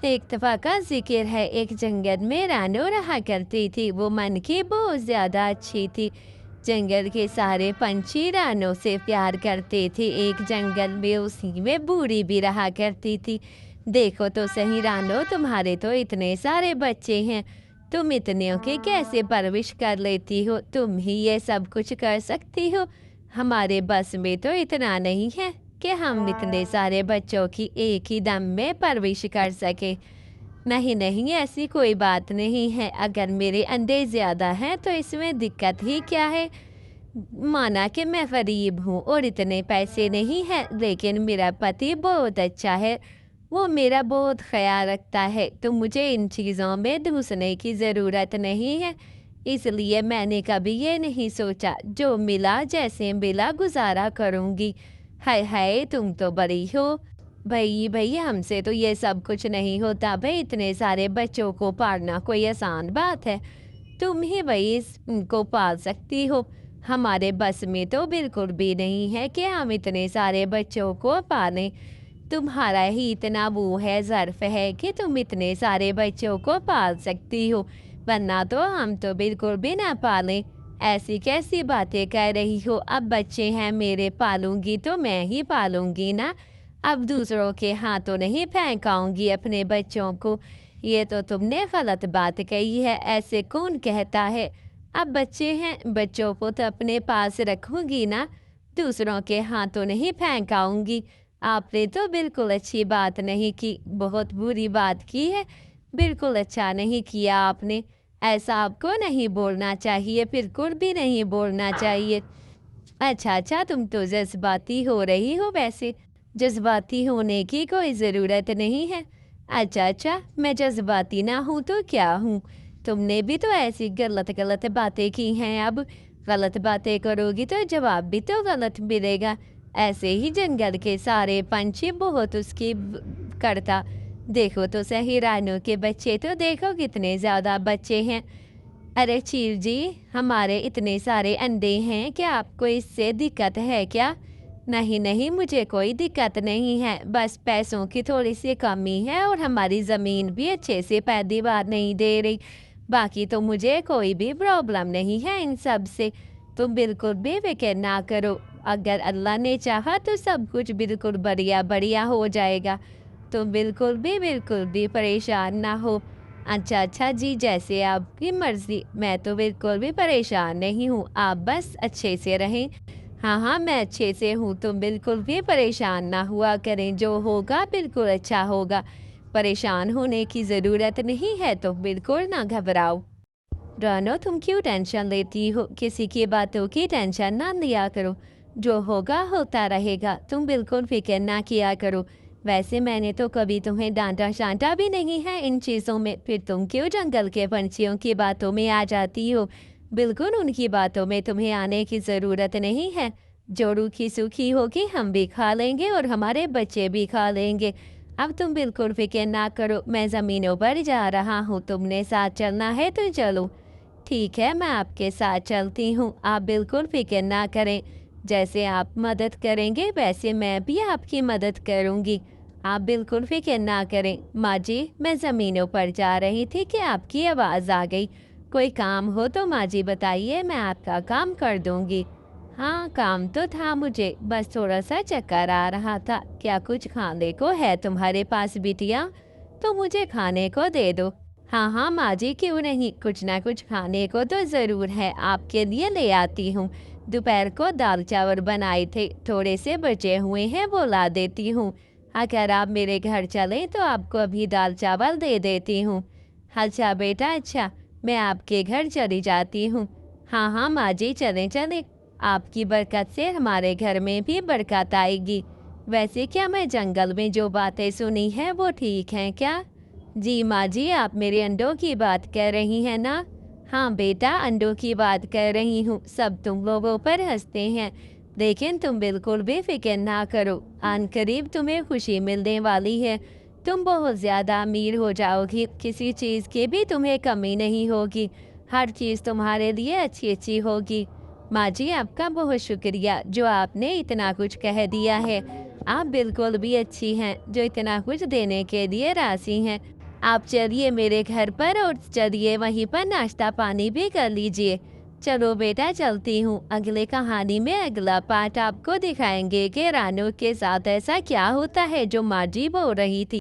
एक दफ़ा का ज़िक्र है, एक जंगल में रानो रहा करती थी। वो मन की बहुत ज़्यादा अच्छी थी। जंगल के सारे पंछी रानो से प्यार करते थे। एक जंगल में उसी में बूढ़ी भी रहा करती थी। देखो तो सही रानो, तुम्हारे तो इतने सारे बच्चे हैं, तुम इतने की कैसे परवरिश कर लेती हो? तुम ही ये सब कुछ कर सकती हो। हमारे बस में तो इतना नहीं है कि हम इतने सारे बच्चों की एक ही दम में परवरिश कर सके। नहीं नहीं, ऐसी कोई बात नहीं है। अगर मेरे अंडे ज़्यादा हैं तो इसमें दिक्कत ही क्या है? माना कि मैं गरीब हूँ और इतने पैसे नहीं हैं, लेकिन मेरा पति बहुत अच्छा है। वो मेरा बहुत ख्याल रखता है, तो मुझे इन चीज़ों में घुसने की ज़रूरत नहीं है। इसलिए मैंने कभी ये नहीं सोचा, जो मिला जैसे मिला गुजारा करूँगी। हाय हाय, तुम तो बड़ी हो। भई भई, हमसे तो ये सब कुछ नहीं होता भई, इतने सारे बच्चों को पालना कोई आसान बात है? तुम ही भई इनको पाल सकती हो। हमारे बस में तो बिल्कुल भी नहीं है कि हम इतने सारे बच्चों को पालें। तुम्हारा ही इतना वो है, ज़र्फ़ है कि तुम इतने सारे बच्चों को पाल सकती हो, वरना तो हम तो बिल्कुल भी ना पालें। ऐसी कैसी बातें कह रही हो? अब बच्चे हैं मेरे, पालूँगी तो मैं ही पालूँगी ना। अब दूसरों के हाथों नहीं फेंकाऊँगी अपने बच्चों को। ये तो तुमने गलत बात कही है, ऐसे कौन कहता है? अब बच्चे हैं, बच्चों को तो अपने पास रखूँगी ना, दूसरों के हाथों नहीं फेंकाऊँगी। आपने तो बिल्कुल अच्छी बात नहीं की, बहुत बुरी बात की है। बिल्कुल अच्छा नहीं किया आपने। ऐसा आपको नहीं बोलना चाहिए, बिल्कुल भी नहीं बोलना चाहिए। अच्छा, अच्छा, तुम तो जज़्बाती हो रही हो वैसे। जज़्बाती होने की कोई ज़रूरत नहीं है। अच्छा, अच्छा, मैं जज़्बाती ना हूँ तो क्या हूँ? तुमने भी तो ऐसी गलत-गलत बातें की हैं अब। गलत बातें करोगी तो जवाब भी तो गलत मिलेगा। ऐसे ही जंगल के सारे पंछी बहुत उसकी करता। देखो तो सही, रानों के बच्चे तो देखो कितने ज़्यादा बच्चे हैं। अरे चील जी, हमारे इतने सारे अंडे हैं, क्या आपको इससे दिक्कत है क्या? नहीं नहीं, मुझे कोई दिक्कत नहीं है, बस पैसों की थोड़ी सी कमी है और हमारी ज़मीन भी अच्छे से पैदावार नहीं दे रही। बाकी तो मुझे कोई भी प्रॉब्लम नहीं है इन सब से। तुम बिल्कुल भी फिक्र ना करो। अगर अल्लाह ने चाहा तो सब कुछ बिल्कुल बढ़िया बढ़िया हो जाएगा। तुम बिल्कुल भी परेशान ना हो। अच्छा, अच्छा जी, जैसे आपकी मर्ज़ी। मैं तो बिल्कुल भी परेशान नहीं हूँ, आप बस अच्छे से रहें। हाँ, हाँ, मैं अच्छे से हूँ, तुम बिल्कुल भी परेशान ना हुआ करें, जो होगा बिल्कुल अच्छा होगा। परेशान होने की ज़रूरत नहीं है, तो बिल्कुल ना घबराओ। रानो, तुम क्यों टेंशन लेती हो? किसी की बातों की टेंशन ना लिया करो। जो होगा होता रहेगा, तुम बिल्कुल फ़िक्र ना किया करो। वैसे मैंने तो कभी तुम्हें डाँटा-शाँटा भी नहीं है इन चीज़ों में, फिर तुम क्यों जंगल के पंछियों की बातों में आ जाती हो? बिल्कुल उनकी बातों में तुम्हें आने की ज़रूरत नहीं है। जो रूखी-सूखी होगी हम भी खा लेंगे और हमारे बच्चे भी खा लेंगे। अब तुम बिल्कुल फ़िक्र ना करो, मैं ज़मीनों पर जा रहा हूँ, तुमने साथ चलना है तो चलो। ठीक है, मैं आपके साथ चलती हूँ, आप बिल्कुल फ़िक्र ना करें। जैसे आप मदद करेंगे वैसे मैं भी आपकी मदद करूँगी। आप बिल्कुल फ़िक्र ना करें। माँ जी, मैं ज़मीनों पर जा रही थी कि आपकी आवाज़ आ गई। कोई काम हो तो माँ जी बताइए, मैं आपका काम कर दूँगी। हाँ, काम तो था मुझे, बस थोड़ा-सा चक्कर आ रहा था। क्या कुछ खाने को है तुम्हारे पास बिटिया? तो मुझे खाने को दे दो। हाँ, हाँ, माँ जी, क्यों नहीं, कुछ ना कुछ खाने को तो ज़रूर है, आपके लिए ले आती हूँ। दोपहर को दाल-चावल बनाए थे, थोड़े से बचे हुए हैं, वो ला देती हूँ। अगर आप मेरे घर चलें तो आपको अभी दाल-चावल दे देती हूँ। अच्छा बेटा, अच्छा, मैं आपके घर चली जाती हूँ। हाँ, हाँ, माँ जी, चलें, चलें। आपकी बरकत से हमारे घर में भी बरकत आएगी। वैसे क्या मैं जंगल में जो बातें सुनी हैं वो ठीक हैं क्या? जी माँ जी, आप मेरे अंडों की बात कर रही हैं ना? हाँ बेटा, अंडों की बात कर रही हूँ। सब तुम लोगों पर हँसते हैं, लेकिन तुम बिल्कुल भी फ़िक्र ना करो। अनकरीब तुम्हें खुशी मिलने वाली है। तुम बहुत ज़्यादा अमीर हो जाओगी, किसी चीज़ की भी तुम्हें कमी नहीं होगी। हर चीज़ तुम्हारे लिए अच्छी-अच्छी होगी। माँ जी, आपका बहुत शुक्रिया जो आपने इतना कुछ कह दिया है। आप बिल्कुल भी अच्छी हैं, जो इतना कुछ देने के लिए राज़ी हैं। आप चलिए मेरे घर पर और चलिए वहीं पर नाश्ता पानी भी कर लीजिए। चलो बेटा चलती हूँ। अगले कहानी में अगला पार्ट आपको दिखाएँगे कि रानू के साथ ऐसा क्या होता है जो माँ जी बोल रही थी।